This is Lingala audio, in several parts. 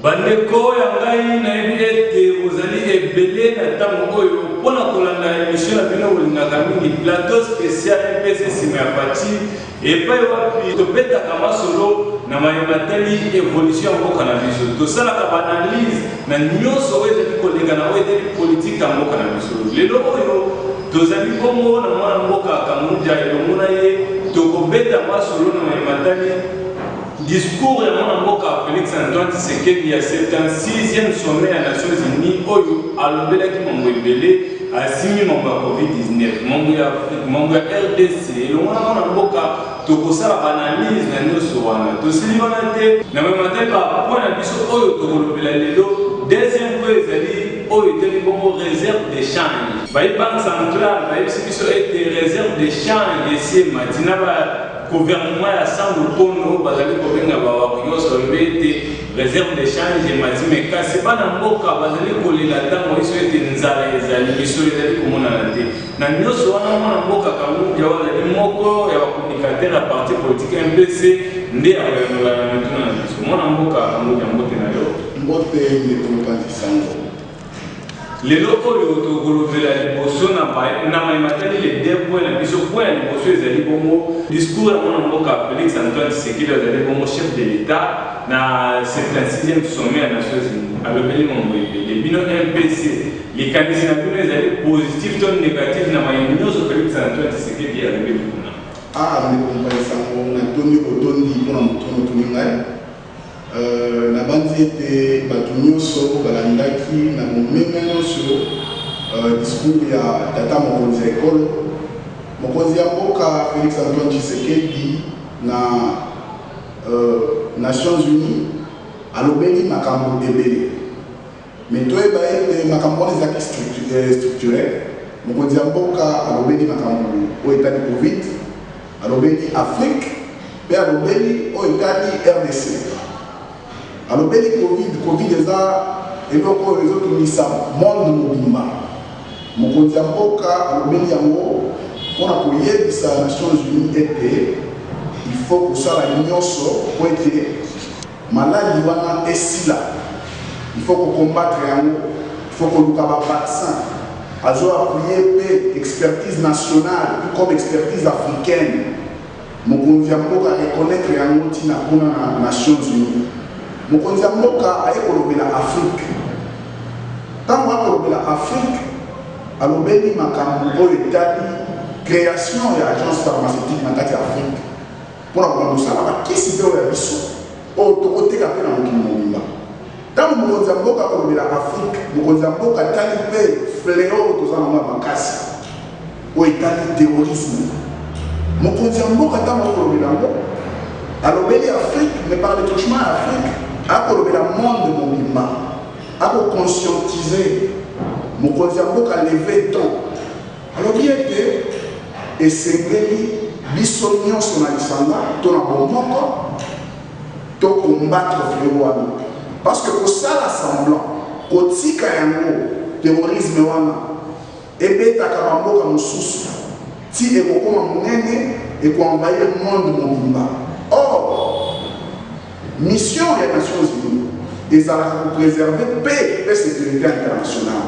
Bandeko ya ngai na ebite ozali ebele na tango oyo pona kolanda émission na bino olingaka mingi plateau spécial MPC sima ya parti epai wapi tobetaka masolo na mayematali évolution ya mboka na biso tosalaka baanalyse na nyonso oyo ezali kolenga na oyo ezali politike ya mboka na biso lelo oyo tozali bongo na mwana mboka Kamuja elongo na ye tokobeta masolo na mayematali discours ya mwana mboka Félix Antoine Tshisekedi ya 76e sommet ya Nations Unies oyo alobelaki mambo ebele asimi mambo ya COVID-19 mambo ya RDC elongo na mwana mboka tokosala baanalyse na nyonso wana tosili wana te na mayematali bapoint na biso oyo tokolobela lelo deuxième point ezali oyo eteli bongo réserve d'échange bayi banque centrale bayebisi biso ete réserve d'échange esiema tina gouvernement ya sango kono bazali kobenga bawa nyonso ete réserve d'échange matime kasi bana mboka bazali kolela ntango iso ete nzala ezali biso ezali komonana te na nyonso wana mwana mboka Kamuja wazali moko ya bakommunikateur ya parti politique MPC nde akoyangola na mituna na biso mwana mboka Kamuja mbote na yo mbote ndekolokanzi sango lelo oyo tokolobela liboso na mayematali les deux points na biso point ya liboso ezali bongo discours ya mwana mboka Félix Antoine Tshisekedi azali bongo chef de l'État na 76e sommet ya Nations Unies alobeli mambo ebele bino MPC likanisi na bino ezali positif to négatif na mayemi nyonso Félix Antoine Tshisekedi alobeli kuna ndekolokani sango na tondi otondi mpona motono toni ngai na bandi ete bato nyonso balandaki na momema nyonso discours ya tata mokonzi ya ekolo mokonzi ya mboka Félix Antoine Tshisekedi na Nations Unies alobeli makambo ebele mais toyeba ete makambo wana ezalaki structurel mokonzi ya mboka alobeli makambo oyo etali covid alobeli Afrique mpe alobeli oyo etali RDC alobeli covid eza eloko oyo ezotumisa monde mobimba mokonzi ya mboka alobeli yango mpona koyebisa Nations Unies ete il faut kosala nyonso po ete maladi wana esila il faut kokombattre yango il faut koluka bavaccin azoappuye mpe expertise nationale comme expertise africaine mokonzi ya mboka reconnaître yango ntina mpona na Nations Unies mokonzi ya mboka aye kolobela Afrique ntango akolobela Afrique alobeli makambo oyo etali création ya agence pharmaceutique na kati ya Afrique mpona kosala bakisi mpe oyo ya biso oyo tokoteka mpe na mokili mobimba ntango mokonzi ya mboka akolobela Afrique mokonzi ya mboka atali mpe fleo oyo toza nango ya makasi oyo etali terrorisme mokonzi ya mboka ntango akolobela yango alobeli Afrique mais par le touchement ya Afrique akolobela monde mobimba akoconscientiser mokonzi ya mboka leve ton alobi ete esengeli biso nyonso na lisanga to na bomoko tokombattre fleo wana parce que kosala semblant kotika yango terrorisme wana ebetaka bamboka mosusu ti ekokoma monene ekoenvahir monde mobimba or mission ya Nations Unies ezalaka kopréserver paix et sécurité internationale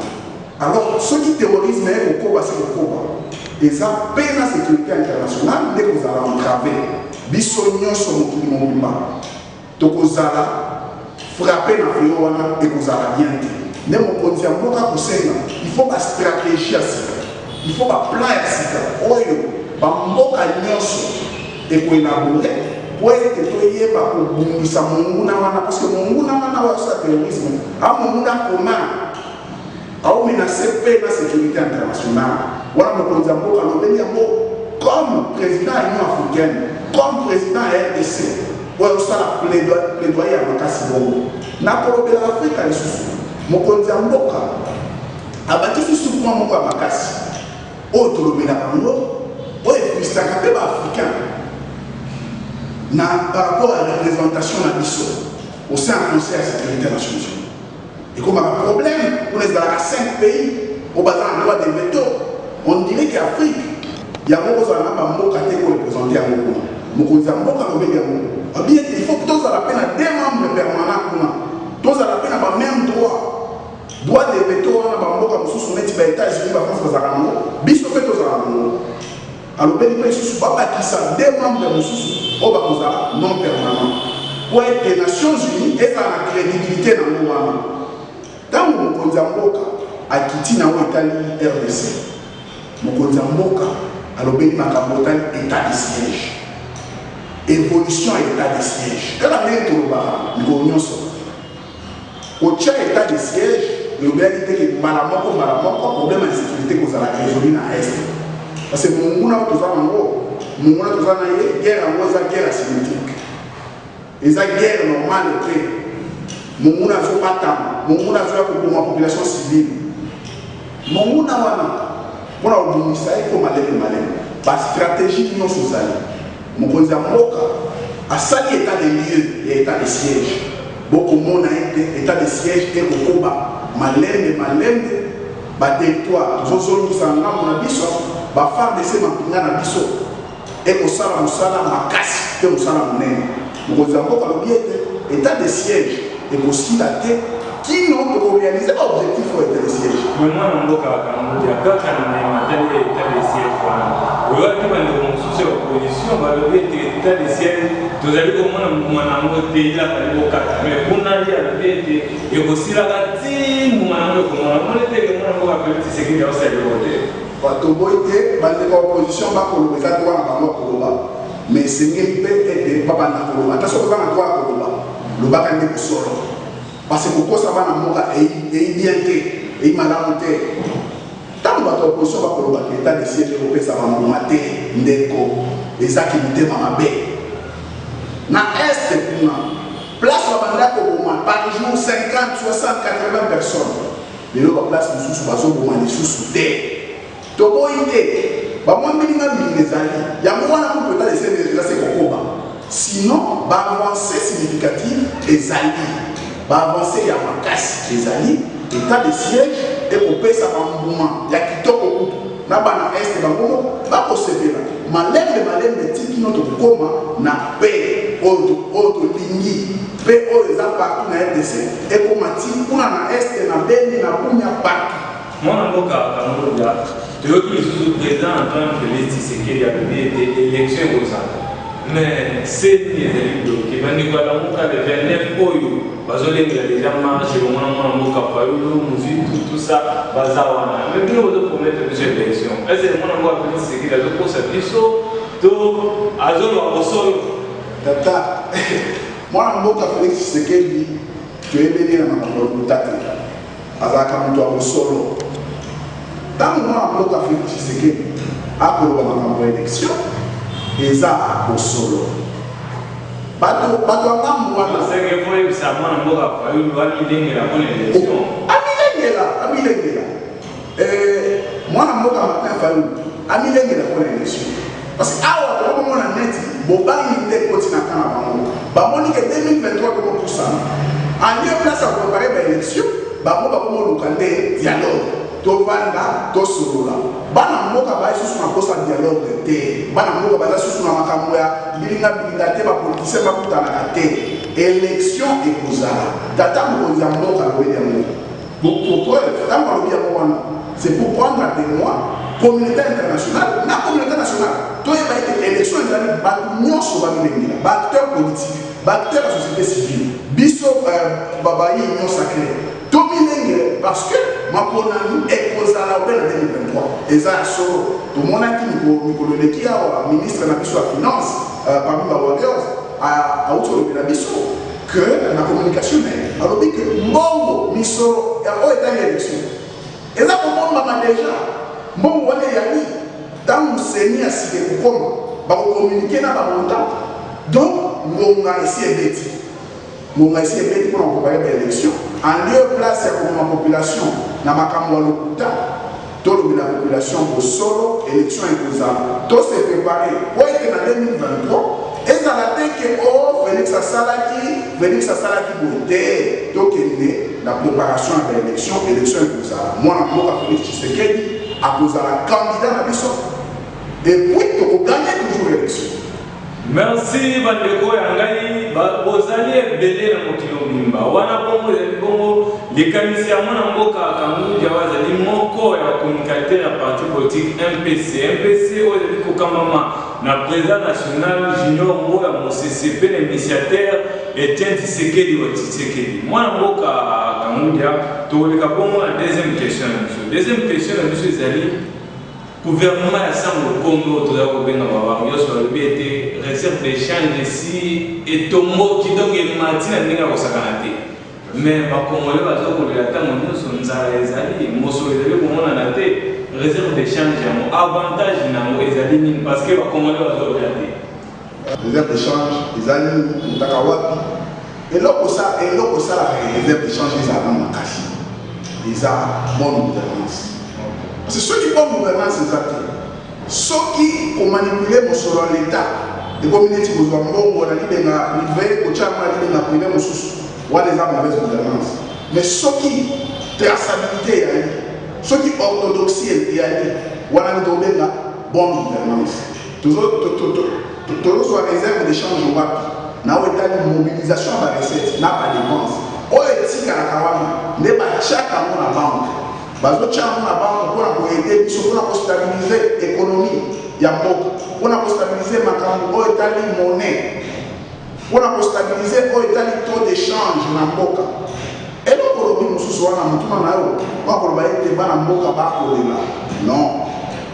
alors soki terrorisme ekokoba se kokoba eza paix na sécurité internationale nde kozala entravé biso nyonso mokili mobimba tokozala frappe na fleo wana ekozala bien te nde mokonzi ya mboka kosenga il faut bastratégie ya sika il faut baplan ya sika oyo bamboka nyonso ekoelabore po ete toyeba kobungisa monguna wana parce que monguna wana wayosa terrorisme amonguna commun aomenase mpe na sécurité internationale wana mokonzi ya mboka alobeli yango comme président ya Union africaine comme président ya RDC oyo osala plaidoyer ya makasi bongo na kolobela Afrika lisusu mokonzi ya mboka abakisi suku moko ya makasi oyo tolobelaka yango oyo efrustaka mpe baafricain na par rapport à la représentation na biso au sein du Conseil de sécurité des Nations Unies. Et comme un problème, on est dans 5 pays, au bas en droit de veto, on dirait qu'Afrique, il y a beaucoup de gens qui ont représenté à Moko. Moko, il y a beaucoup de gens qui ont représenté à Moko. Il faut que tous à la peine à des membres permanents, tous à la droit de veto wana bamboka mosusu neti ba États-Unis ba France bazala nango biso mpe tozala nango alobeli mpe lisusu babakisa deux membres mosusu oyo bakozala non permanent po ete Nations Unies ezala na crédibilité nango wana ntango mokonzi ya mboka akiti nango etali RDC mokonzi ya mboka alobeli makambo otali état de siège évolution ya état de siège kaka ndenge tolobaka mikolo nyonso kotia état de siège elobelaki teke mbala moko problème ya sécurité kozala résolu na est parce que monguna toza nango monguna toza na ye guerre yango eza guerre asymétrique eza guerre normale te monguna azobatama monguna azoya koboma population civile monguna wana mpona kobongisa ye ko maleme bastratégie nyonso ezali mokonzi ya mboka asali état de lieu ya état de siège bokomona ete état de siège ekokoba malembe baterritoire tozozongisa ngambo na biso bafardc mampinga na biso ekosala mosala makasi mpe mosala monene mokonzi ya mboka alobi ete état de siège ekosila te kino tokorealize objectif oyo état de siège mwana mboka akambudia kaka na matali ya état de siège wana oyaki bandeko mosusu ya opposition balobi ete état de siège tozali komona mbuma nango te ilakali bokata mais kuna ye alobi ete ekosilaka ti mbuma nango ekomona mona teke mwana mboka Félix Tshisekedi aosalelo te bato boyi te bandeko ya opposition bakoloba eza droit na bango koloba mais esengeli mpe ete babanda koloba ata soki ozanga droit ya koloba lobaka nde kosolo parce que kokosa bana mboka eyi bien te eyi malamu te ntango bato ya opposition bakoloba ke état de siège ekopesa bambuma te ndeko ezaki mitema mabe na este kuna place babanda koboma par jour 50, 60, 80 personnes lelo baplace mosusu bazoboma lisusu te toboyi te bamwa mbilinga ezali yango wana moto état de siège eza se kokoba sinon baavance significative ezali baavance ya makasi ezali état de siège ekopesa bambuma ya kitoko kutu na bana este bango bakosepela malembe ti kino tokokoma na pe oyo tolingi pe oyo eza partout na RDC ekoma ti kuna na este na Beni na Bunia partout mwana mboka akambudia toyoki lisusu président Antoine Félix Tshisekedi alobi ete élection ekozala mais seni ezali bloke bandeko alamuka le 29 oyo bazolengela deja marche lomona mwana mboka Fayulu Muzitu tout ça baza wana mais bino bozopromettre biso élection ese mwana mboka Félix Tshisekedi azokosa biso to azoloba bosolo tata mwana mboka Félix Tshisekedi toyebeli na makambo lokuta te azalaka moto ya bosolo ntango mwana mboka Félix Tshisekedi akoloba makambo ya élection eza bosolo bato angambo wana senge foi sama mboka Fayulu amilengela mpona élection amilengela mwana mboka Martin Fayulu amilengela mpona élection parce que awa tokomona neti bobangi te koti na kana bamoni ke 2023 tokopusana en lieu place ya préparer baélection bango bakomoluka nde dialogue tovanda tosolola bana mboka baye susu na kosa dialogue te bana mboka baza susu na makambo ya bilinga te bapolitisien bakutanaka te élection ekozala tata mokonzi ya mboka alobi yango pourquoi ntango alobi yango wana c'est pour prendre à témoin communauté internationale na communauté nationale toyeba ete élection ezali bato nyonso bamilengela baacteur politique baacteur ya société civile biso babayi union sacrée tomilengele parce que maponami ekozala obe na 2023 eza ya solo tomonaki mikolo eleki awa ministre na biso ya finance parmi bawarriors auti olobela biso que na communication na ye alobi ke mbongo misolo oyo etali élection eza kobombama deja mbongo wana eyali ntango seni ya sike kokoma bakokommunike na bamontant donc ngonga esi ebeti mpona kokopare baélection en lieu place ya kokoma population na makambo ya lokuta tolobela population bosolo élection ekozala tose prépare po ete na 2023 ezala te ke o Félix asalaki bote tokende na préparation ya baélection ekozala mwana mboka Félix Tshisekedi akozala candidat na biso depuis tokoganye toujours élection. Merci bandeko ya ngai bozali ebele na mokili mobimba wana bongo ezali bongo likanisi ya mwana mboka Kangundia wazali moko ya communicateur ya parti politique MPC oyo ezali kokamama na président national Junior Mboya Mosese pe na initiateur Etienne Tshisekedi wa Tshisekedi. Mwana mboka Kangundia toleka bongo na deuxième question na biso. Deuxième question na biso ezali gouvernement ya Sango Congo toza kobenga baba yoso alobi ete réserve d'échange si etomboki donc emati na ndenge ya kosakana te. Mais bakongole bazokolela ntango nyonso nzala ezali mosolo ezali komonana te réserve d'échange yango avantage nango ezali nini parce que bakongole bazokolela te réserve d'échange ezali ntaka wapi eloko osala réserve d'échange ezala makasi eza bonne gouvernance parce que soki bonne gouvernance eza te soki komanipule mosolo ya l'état ekomi neti kozwa mbongo na libenga livre kotyama na libenga privé mosusu wana eza mauvaise gouvernance mais soki traçabilité eyali soki orthodoxie eyali wana nde tobenga bonne gouvernance tozozwa réserve d'échange wapi nawe etali mobilisation ya barecette na badépense oyo etikalaka wana nde batyaka yango na banke bazotya yango na banke mpona koyede biso mpona kostabilize économie ya mboka mpona kostabilize makambo oyo etali monnaie mpona kostabilize oyo etali taux d'échange na mboka eloko olobi mosusu wana motuna na yo bakoloba ete bana mboka bakolela non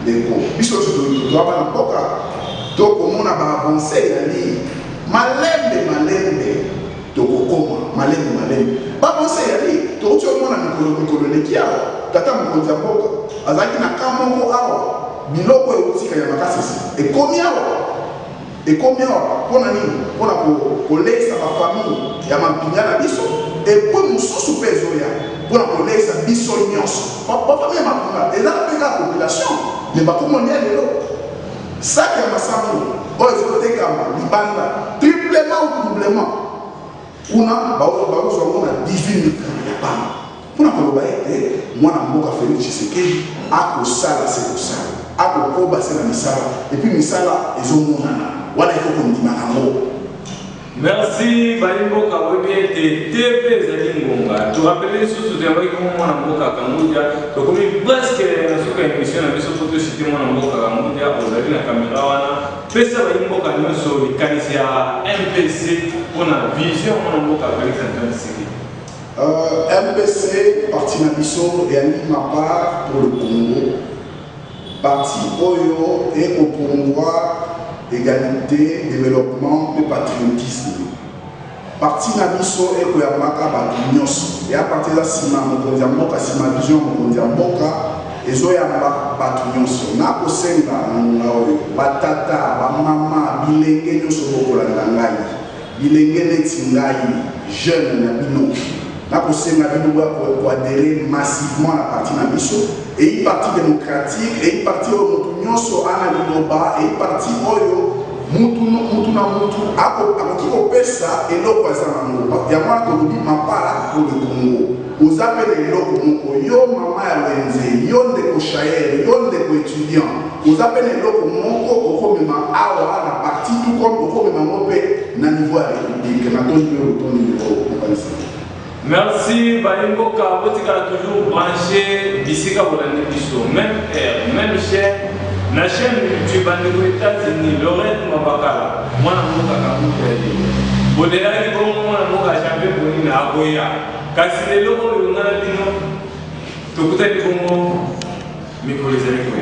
leko biso toza bana mboka tokomona baavance ezali malembe tokokoma malembe baavance ezali tokuti omona mikolo eleki awa tata mokonzi ya mboka azalaki na ka moko awa biloko eutika ya makasi ekomi awa mpona nini mpona kolesa bafamille ya mampinga na biso epo mosusu mpe ezoya mpona kolesa biso nyonso bafamille ya mampinga ezala mpe kaka population me bakomonia lelo saki ya masango oyo ezotekama libanda triplement ou doublement kuna bakozwango na 18 000 ya bana mpona koloba ete mwana mboka Félix Tshisekedi akosala se kosala akokoba se na misala epuis misala ezomonana wana ekokondimaka ngo. Merci Balimboka Webiete TV ezali ngonga torapele lisusu toyambaki komo mwana mboka Kangundia tokomi presque na suka émission na biso po tosite mwana mboka Kangundia ozali na kamera wana pesa Balimboka nyonso likanisi ya MPC mpona vision mwana mboka Félix Antoine Tshisekedi. MPC parti na biso eyali mapa pour le Congo parti oyo ekopromouvoir égalité, développement et patriotisme. Parti na biso ekoyambaka bato nyonso ya parti za sima mokonzi ya mboka sima vision mokonzi ya mboka ezoyamba bato nyonso nakosenga na ngonga oyo batata bamama bilenge nyonso bokolanda ngai bilenge neti ngai jeune na bino nakosenga bino koadere massivement na parti na biso et parti démocratique et parti oyo motu nyonso ana liloba et parti oyo mutu na mutu akoki kopesa eloko aza nango yango wana tolobi mapala pour le Congo oza mpe na eloko moko yo mama ya wenze yo ndeko shaere yo ndeko étudiant oza mpe na eloko moko okomema awa na parti tout comme okomema ngo mpe na niveau ya république na tondi oyo tondi okanisa. Merci Balimboka, vous êtes toujours branché d'ici à vous l'année biso, même heure, même chaîne, la chaîne YouTube aux États-Unis, Lorraine Mabakala, moi je suis Kangundia. Au delà du bon moment, je suis champion pour une Agoya. Quand c'est le logo, on a dit non, tout le monde, mais pour les amis.